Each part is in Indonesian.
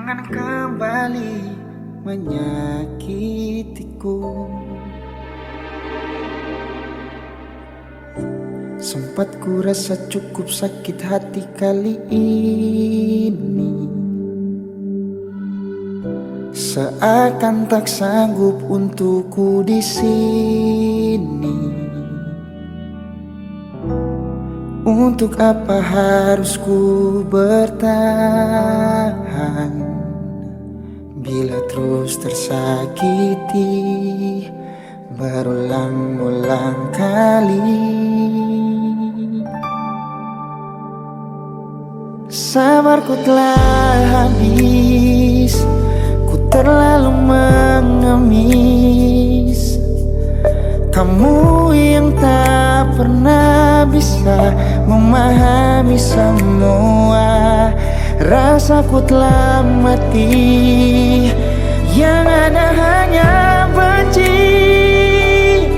Jangan kembali menyakitiku. Sempat ku rasa cukup sakit hati kali ini, seakan tak sanggup untukku di sini. Untuk apa harus ku bertahan bila terus tersakiti berulang-ulang kali. Sabarku telah habis, ku terlalu mengemis. Kamu yang tak pernah bisa memahami semua rasaku telah mati, yang ada hanya benci.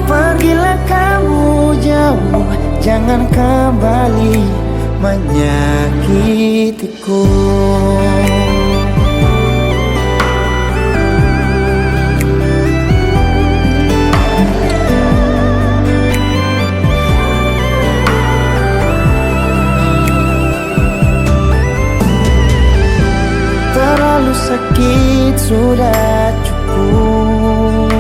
Pergilah kamu jauh, jangan kembali menyakitiku. Terlalu sakit sudah cukup.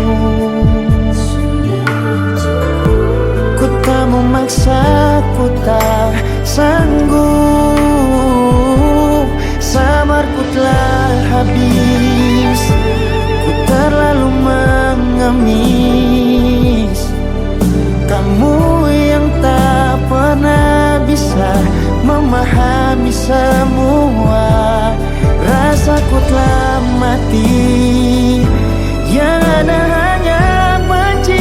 Ku tak memaksa, ku tak sanggup. Sabarku telah habis, ku terlalu mengemis. Kamu yang tak pernah bisa memahami semua rasaku telah mati, yang ada hanya benci.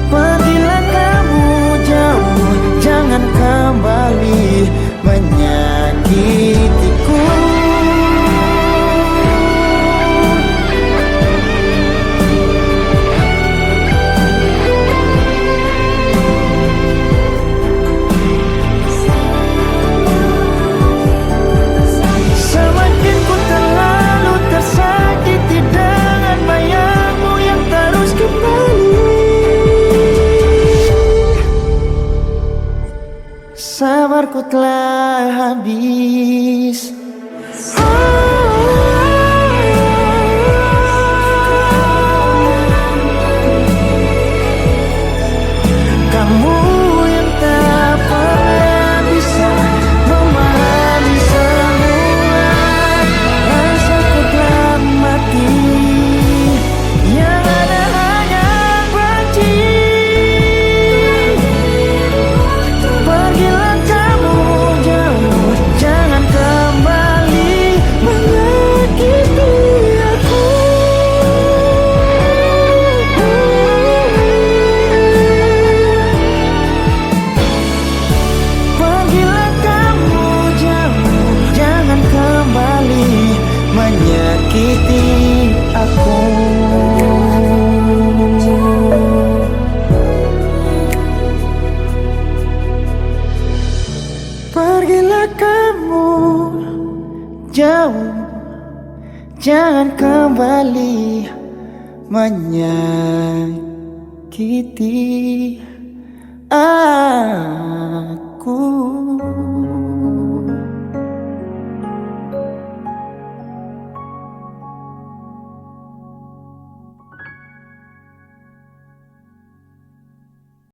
Pergilah kamu jauh, jangan kembali menyakitiku. Sabarku telah habis. Kamu yang tak pernah bisa memahami semua rasaku telah mati, yang ada hanya benci. Pergilah kamu jauh, jangan kembali menyakiti aku. Pergilah kamu jauh, jangan kembali menyakiti aku. Pergilah kamu jauh, jangan kembali menyakiti aku.